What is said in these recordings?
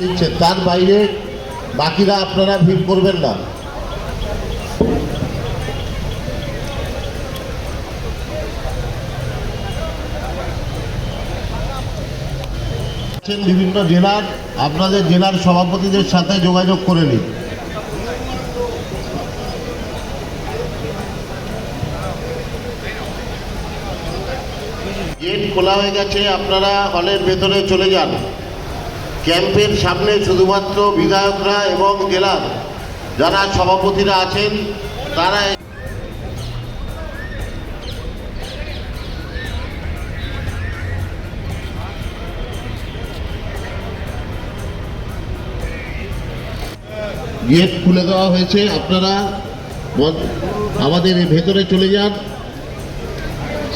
দিচ্ছে, তার বাইরে বাকিরা আপনারা ভিড় করবেন না। বিভিন্ন জেলার আপনাদের জেলার সভাপতিদের সাথে যোগাযোগ করে নিন। গেট খোলা হয়ে গেছে, আপনারা হলের ভেতরে চলে যান। ক্যাম্পের সামনে শুধুমাত্র বিধায়করা এবং জেলার যারা সভাপতিরা আছেন তারা গেট খুলে দেওয়া হয়েছে, আপনারা আমাদের ভেতরে চলে যান,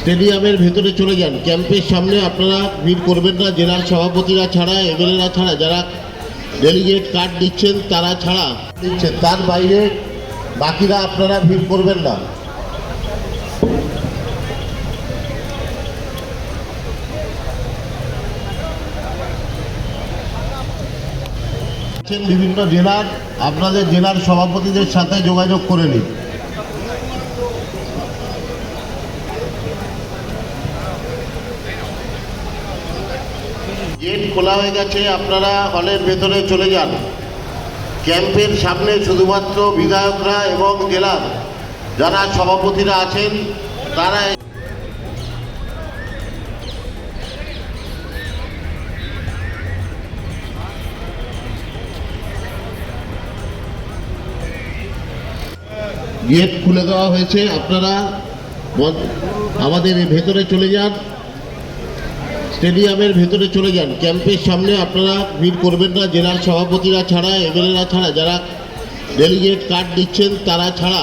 স্টেডিয়ামের ভেতরে চলে যান। ক্যাম্পের সামনে আপনারা ভিড় করবেন না, জেলার সভাপতিরা ছাড়া, এমএলএরা ছাড়া, যারা ডেলিগেট কার্ড দিচ্ছেন তারা ছাড়া দিচ্ছেন, তার বাইরে বাকিরা আপনারা ভিড় করবেন না। বিভিন্ন জেলার আপনাদের জেলার সভাপতিদের সাথে যোগাযোগ করে নিন। গেট খোলা হয়ে গেছে, আপনারা হলের ভেতরে চলে যান। ক্যাম্পের সামনে শুধুমাত্র বিধায়করা এবং জেলার যারা সভাপতিরা আছেন তারা গেট খুলে দেওয়া হয়েছে, আপনারা আমাদের ভেতরে চলে যান, স্টেডিয়ামের ভেতরে চলে যান। ক্যাম্পের সামনে আপনারা ভিড় করবেন না, জেলার সভাপতিরা ছাড়া, এমএলএরা ছাড়া, যারা ডেলিগেট কার্ড দিচ্ছেন তারা ছাড়া।